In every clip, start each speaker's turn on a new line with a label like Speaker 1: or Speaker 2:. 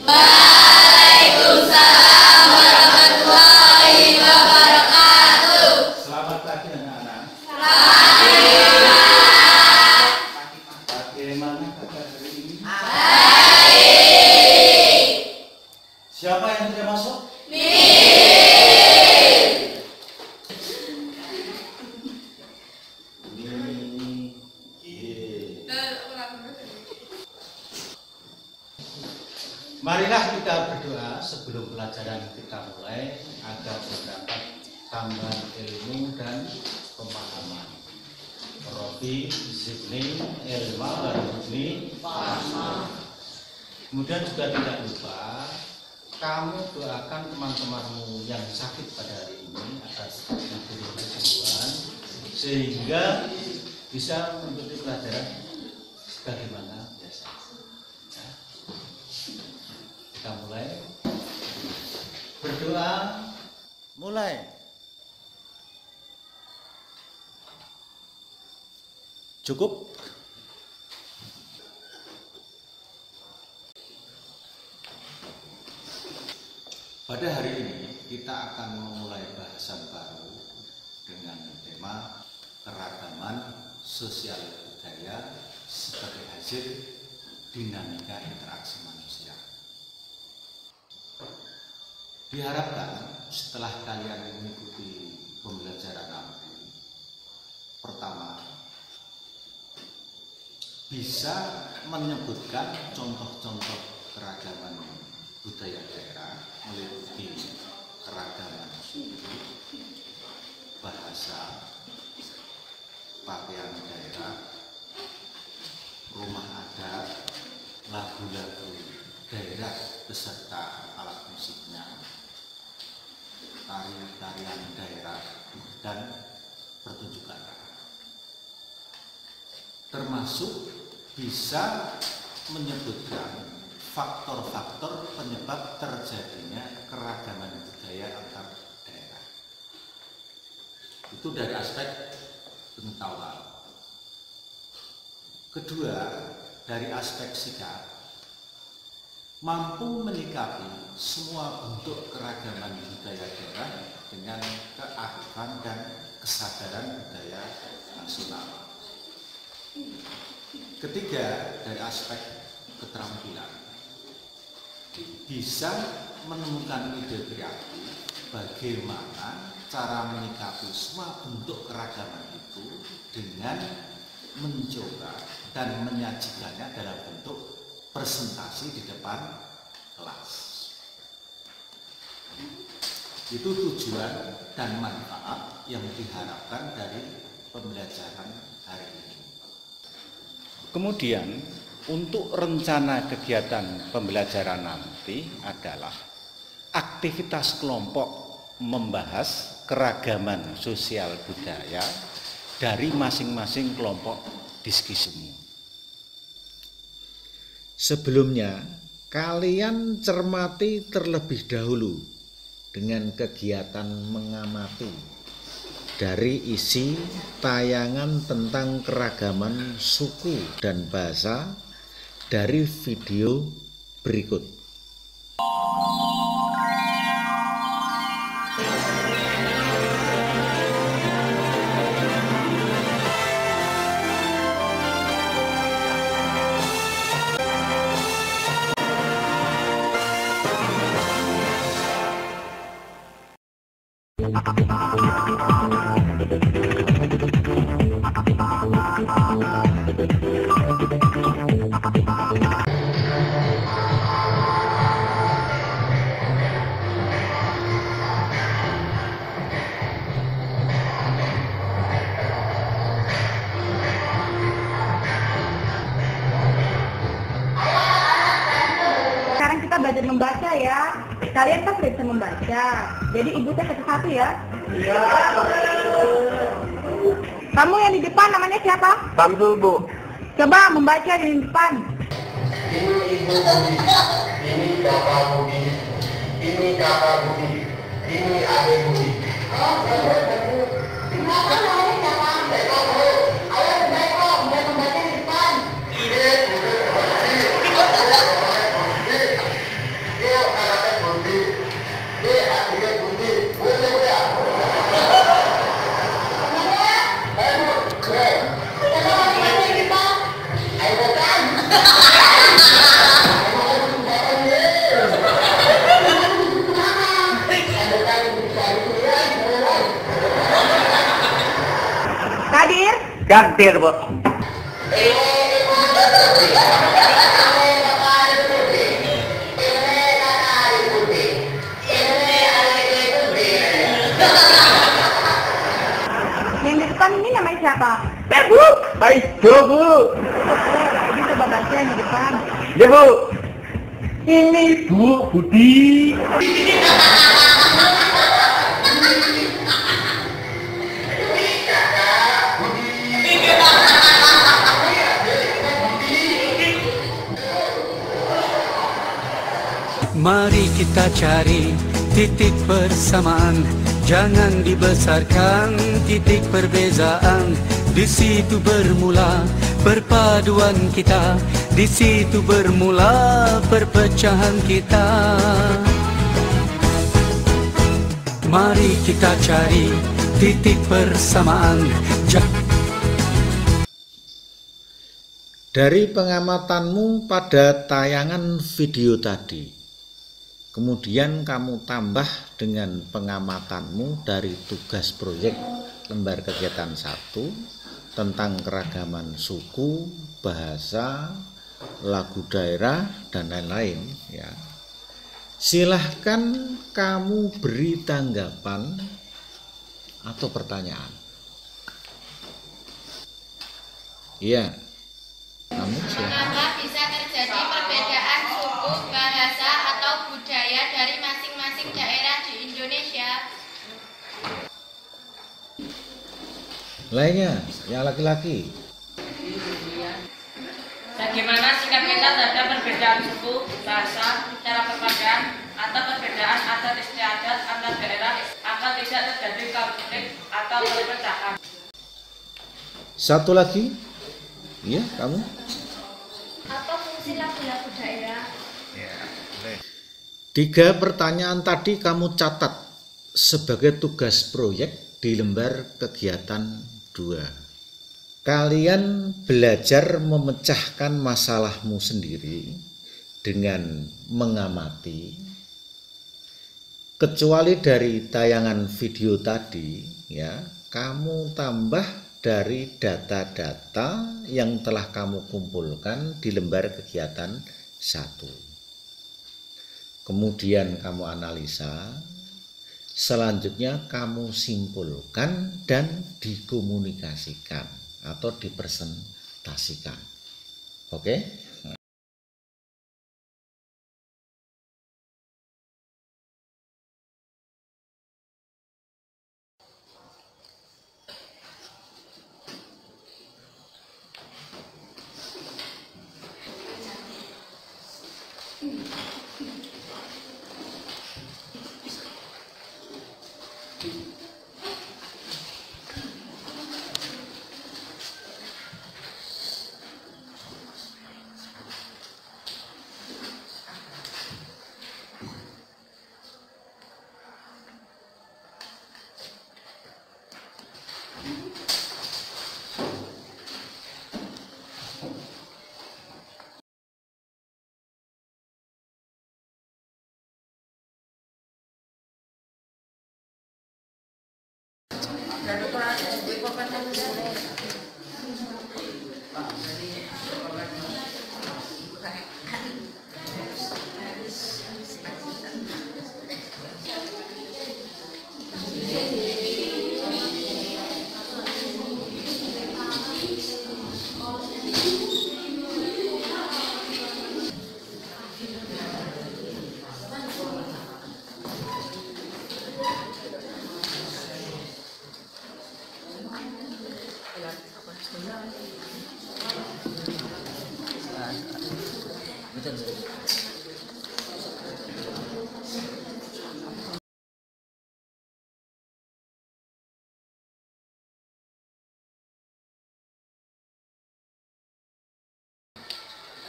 Speaker 1: Waalaikumsalam warahmatullahi wabarakatuh.
Speaker 2: Selamat pagi anak-anak.
Speaker 1: Selamat.
Speaker 2: Bagaimana kabar hari ini?
Speaker 1: Baik.
Speaker 2: Siapa yang tidak masuk? Marilah kita berdoa sebelum pelajaran kita mulai agar terdapat tambahan ilmu dan pemahaman. Rabbi zidni ilma warzuqni fahma. Kemudian juga tidak lupa kamu doakan teman-temanmu yang sakit pada hari ini agar cepat diberi kesembuhan sehingga bisa mengikuti pelajaran sebagaimana biasa. Ya. Kita mulai berdoa. Mulai. Cukup. Pada hari ini kita akan memulai bahasan baru dengan tema keragaman sosial budaya sebagai hasil dinamika interaksi manusia. Diharapkan setelah kalian mengikuti pembelajaran nanti, pertama bisa menyebutkan contoh-contoh keragaman budaya daerah meliputi keragaman suku, bahasa, pakaian daerah, rumah adat, lagu-lagu daerah beserta alat musiknya, tarian-tarian daerah, dan pertunjukan. Termasuk bisa menyebutkan faktor-faktor penyebab terjadinya keragaman budaya antar daerah. Itu dari aspek pengetahuan. Kedua, dari aspek sikap, mampu menyikapi semua bentuk keragaman budaya daerah dengan kearifan dan kesadaran budaya nasional. Ketiga, dari aspek keterampilan, bisa menemukan ide kreatif bagaimana cara menyikapi semua bentuk keragaman itu dengan mencoba dan menyajikannya dalam bentuk presentasi di depan kelas. Itu tujuan dan manfaat yang diharapkan dari pembelajaran hari ini. Kemudian untuk rencana kegiatan pembelajaran nanti adalah aktivitas kelompok membahas keragaman sosial budaya dari masing-masing kelompok diskusi. Sebelumnya, kalian cermati terlebih dahulu dengan kegiatan mengamati dari isi tayangan tentang keragaman suku dan bahasa dari video berikut.
Speaker 3: Sekarang kita belajar membaca ya. Kalian kan sudah bisa membaca. Jadi ibu teh satu-satu ya. Iya. Kamu yang di depan namanya siapa?
Speaker 4: Samsul, Bu.
Speaker 3: Coba membaca di depan.
Speaker 4: Ini Ibu Budi, ini Bapak Budi, ini Kakak Budi, ini Adik Budi.
Speaker 3: Kenapa namanya siapa? Ayo baik kok, biar membaca di depan.
Speaker 5: Gantir, Bu.
Speaker 3: Yang di depan ini namanya siapa?
Speaker 5: Bu. Baik, Bu.
Speaker 3: Ini coba baca yang di depan.
Speaker 5: Ya, Bu. Ini Bu Budi.
Speaker 6: Mari kita cari titik persamaan, jangan dibesarkan titik perbezaan. Di situ bermula perpaduan kita, di situ bermula perpecahan kita. Mari kita cari titik persamaan.
Speaker 2: Dari pengamatanmu pada tayangan video tadi, kemudian kamu tambah dengan pengamatanmu dari tugas proyek lembar kegiatan 1 tentang keragaman suku, bahasa, lagu daerah, dan lain-lain ya. Silahkan kamu beri tanggapan atau pertanyaan. Iya, kamu silahkan.
Speaker 1: Mengapa bisa terjadi perbedaan suku, bahasa, atau budaya dari masing-masing daerah di Indonesia?
Speaker 2: Lainnya, yang laki-laki.
Speaker 7: Bagaimana sikap kita terhadap perbedaan suku, bahasa, cara berpakaian, atau perbedaan adat istiadat antar daerah agar tidak terjadi konflik atau perpecahan?
Speaker 2: Satu lagi, iya kamu.
Speaker 1: Apa fungsi lagu-lagu daerah?
Speaker 2: 3 pertanyaan tadi kamu catat sebagai tugas proyek di lembar kegiatan 2. Kalian belajar memecahkan masalahmu sendiri dengan mengamati. Kecuali dari tayangan video tadi ya, kamu tambah dari data-data yang telah kamu kumpulkan di lembar kegiatan 1. Kemudian kamu analisa, selanjutnya kamu simpulkan dan dikomunikasikan atau dipresentasikan. Oke?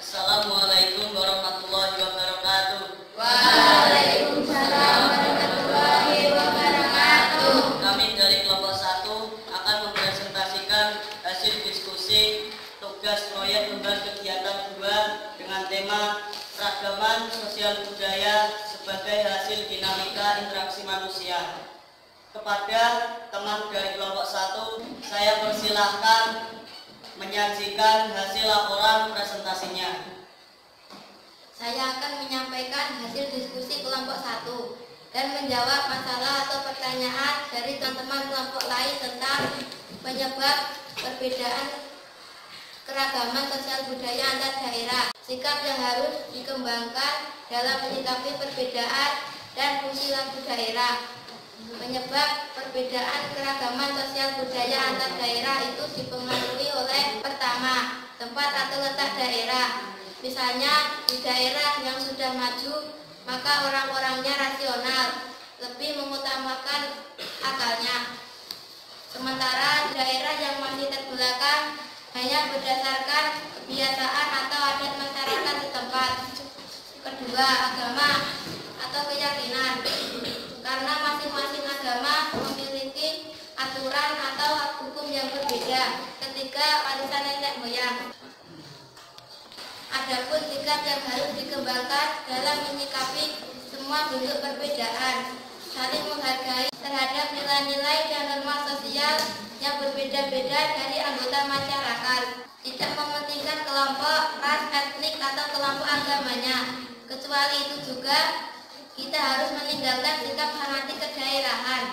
Speaker 7: Assalamualaikum warahmatullahi wabarakatuh.
Speaker 1: Waalaikumsalam warahmatullahi wabarakatuh.
Speaker 7: Kami dari kelompok 1 akan mempresentasikan hasil diskusi tugas proyek lembar kegiatan 2 dengan tema keragaman sosial budaya sebagai hasil dinamika interaksi manusia. Kepada teman dari kelompok 1, saya persilahkan menyajikan hasil laporan presentasinya.
Speaker 1: Saya akan menyampaikan hasil diskusi kelompok 1 dan menjawab masalah atau pertanyaan dari teman-teman kelompok lain tentang penyebab perbedaan keragaman sosial budaya antar daerah, sikap yang harus dikembangkan dalam menyikapi perbedaan dan fungsi lagu daerah. Penyebab perbedaan keragaman sosial budaya antar daerah itu dipengaruhi oleh pertama, tempat atau letak daerah. Misalnya di daerah yang sudah maju, maka orang-orangnya rasional, lebih mengutamakan akalnya. Sementara di daerah yang masih terbelakang hanya berdasarkan kebiasaan atau adat masyarakat setempat. Kedua, agama atau keyakinan. Karena masing-masing agama memiliki aturan atau hukum yang berbeda. Ketiga, warisan nenek moyang. Adapun sikap yang harus dikembangkan dalam menyikapi semua bentuk perbedaan, saling menghargai terhadap nilai-nilai dan norma sosial yang berbeda-beda dari anggota masyarakat, tidak mementingkan kelompok, ras, etnik, atau kelompok agamanya. Kecuali itu juga, kita harus meninggalkan sikap fanatik kedaerahan,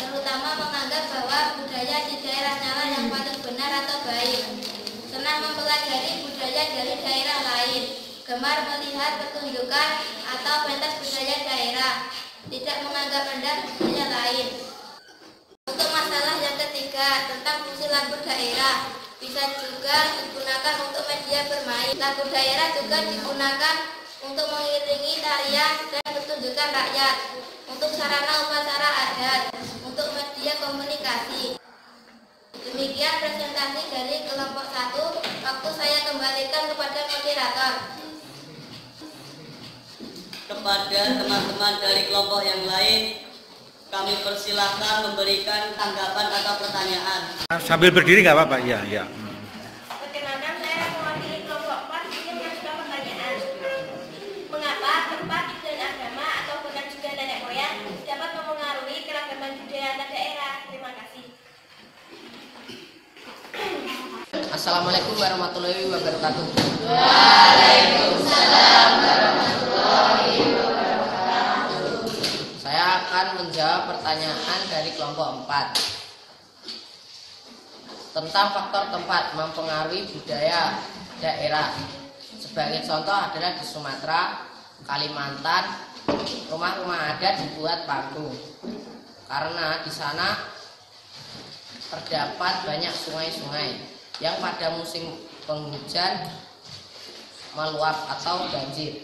Speaker 1: terutama menganggap bahwa budaya di daerahnya lah yang paling benar atau baik. Senang mempelajari budaya dari daerah lain, gemar melihat pertunjukan atau pentas budaya daerah, tidak menganggap rendah budaya lain. Untuk masalah yang ketiga tentang fungsi lagu daerah, bisa juga digunakan untuk media bermain. Lagu daerah juga digunakan untuk mengiringi tarian dan pertunjukan rakyat, untuk sarana upacara adat, untuk media komunikasi. Demikian presentasi dari kelompok 1. Waktu saya kembalikan kepada moderator.
Speaker 7: Kepada teman-teman dari kelompok yang lain, kami persilahkan memberikan tanggapan atau pertanyaan.
Speaker 8: Sambil berdiri nggak apa-apa, iya, iya.
Speaker 1: Perkenalkan, saya mewakili kelompok 4 yang mengajukan pertanyaan. Mengapa tempat dan agama atau bukan juga nenek moyang dapat mempengaruhi keragaman budaya antar daerah? Terima kasih.
Speaker 9: Assalamualaikum warahmatullahi wabarakatuh.
Speaker 1: Waalaikumsalam warahmatullahi wabarakatuh.
Speaker 9: Saya akan menjawab pertanyaan dari kelompok 4 tentang faktor tempat mempengaruhi budaya daerah. Sebagai contoh adalah di Sumatera, Kalimantan, rumah-rumah adat dibuat panggung karena di sana terdapat banyak sungai-sungai yang pada musim penghujan meluap atau banjir.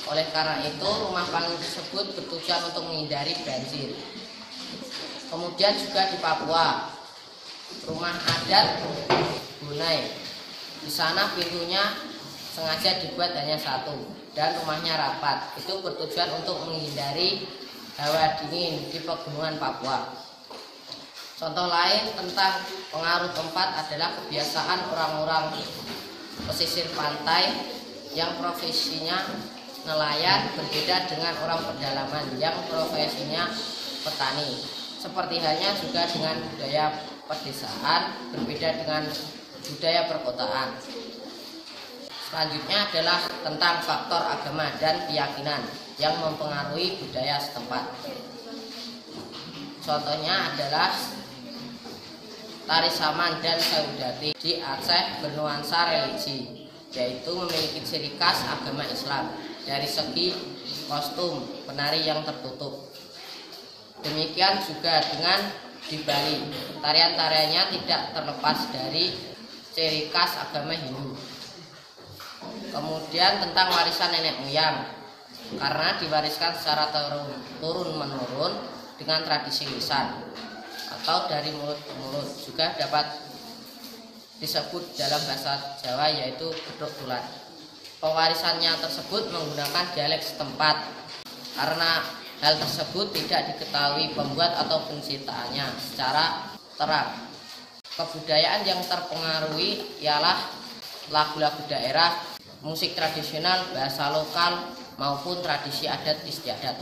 Speaker 9: Oleh karena itu, rumah panggung tersebut bertujuan untuk menghindari banjir. Kemudian juga di Papua, rumah adat Bunai. Di sana pintunya sengaja dibuat hanya satu dan rumahnya rapat. Itu bertujuan untuk menghindari hawa dingin di pegunungan Papua. Contoh lain tentang pengaruh tempat adalah kebiasaan orang-orang pesisir pantai yang profesinya nelayan berbeda dengan orang pedalaman yang profesinya petani. Seperti halnya juga dengan budaya pedesaan berbeda dengan budaya perkotaan. Selanjutnya adalah tentang faktor agama dan keyakinan yang mempengaruhi budaya setempat. Contohnya adalah tari saman dan saudati di Aceh bernuansa religi, yaitu memiliki ciri khas agama Islam dari segi kostum penari yang tertutup. Demikian juga dengan di Bali, tarian-tariannya tidak terlepas dari ciri khas agama Hindu. Kemudian tentang warisan nenek moyang, karena diwariskan secara turun-menurun dengan tradisi lisan atau dari mulut ke mulut, juga dapat disebut dalam bahasa Jawa yaitu gedhog tulan. Pewarisannya tersebut menggunakan dialek setempat karena hal tersebut tidak diketahui pembuat atau penciptaannya secara terang. Kebudayaan yang terpengaruhi ialah lagu-lagu daerah, musik tradisional, bahasa lokal maupun tradisi adat istiadat.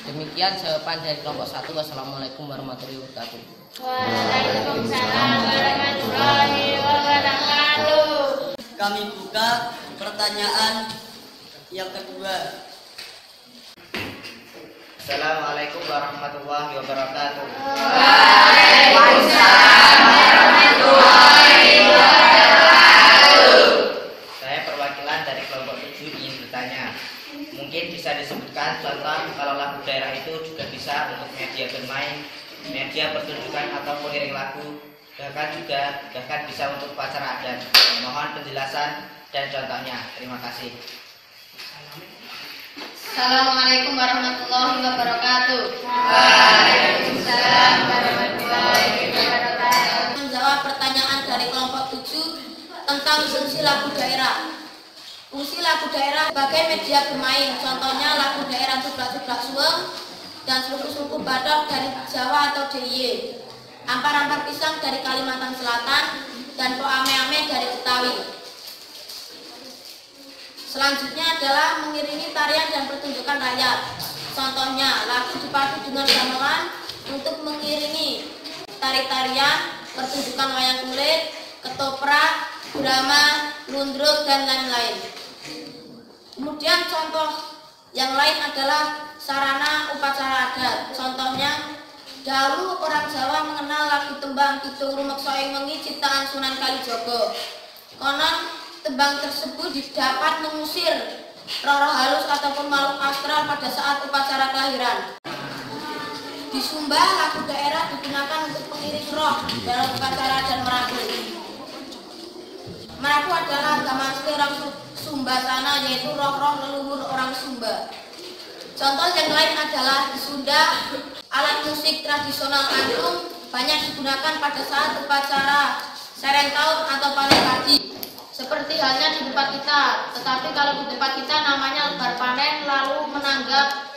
Speaker 9: Demikian jawaban dari kelompok 1. Wassalamualaikum warahmatullahi wabarakatuh.
Speaker 1: Waalaikumsalam warahmatullahi wabarakatuh.
Speaker 7: Kami buka pertanyaan yang kedua.
Speaker 10: Assalamualaikum warahmatullahi wabarakatuh.
Speaker 1: Waalaikumsalam warahmatullahi wabarakatuh.
Speaker 10: Saya perwakilan dari kelompok 7 ingin bertanya. Mungkin bisa disebutkan contoh kalau lagu daerah itu juga bisa untuk media bermain, media pertunjukan atau pengiring lagu, bahkan bisa untuk upacara adat. Mohon penjelasan dan contohnya. Terima kasih.
Speaker 1: Assalamualaikum warahmatullahi wabarakatuh. Waalaikumsalam warahmatullahi wabarakatuh. Menjawab pertanyaan dari kelompok 7 tentang fungsi lagu daerah. Fungsi lagu daerah sebagai media bermain, contohnya lagu daerah Sublak-Sublak Suweng dan Sluku-Sluku Badak dari Jawa atau DIY, Ampar-Ampar Pisang dari Kalimantan Selatan, dan Po Ame-Ame dari Betawi. Selanjutnya adalah mengiringi tarian dan pertunjukan rakyat. Contohnya lagu dipadu dengan gamelan untuk mengiringi tari-tarian, pertunjukan wayang kulit, ketoprak, drama, lundruk, dan lain-lain. Kemudian contoh yang lain adalah sarana upacara adat. Contohnya, dahulu orang Jawa mengenal lagu tembang Kidung Rumeksa ing Wengi ciptaan Sunan Kalijaga. Konon tembang tersebut didapat mengusir roh-roh halus ataupun makhluk astral pada saat upacara kelahiran. Di Sumba, lagu daerah digunakan untuk pengiring roh dalam upacara dan meraku. Meraku adalah agama asli orang Sumba sana, yaitu roh-roh leluhur orang Sumba. Contoh yang lain adalah di Sunda, alat musik tradisional angklung banyak digunakan pada saat upacara sereng tahun atau panen padi. Seperti halnya di tempat kita, tetapi kalau di tempat kita namanya lebar panen, lalu menanggap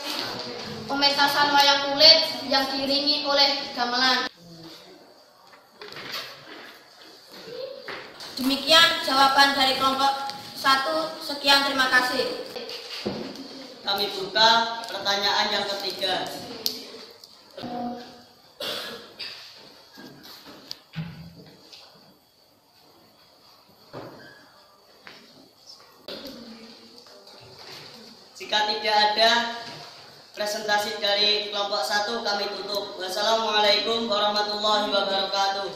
Speaker 1: pementasan wayang kulit yang diiringi oleh gamelan. Demikian jawaban dari kelompok 1. Sekian, terima kasih.
Speaker 7: Kami buka pertanyaan yang ketiga. Jika tidak ada presentasi dari kelompok 1, kami tutup. Wassalamualaikum warahmatullahi wabarakatuh.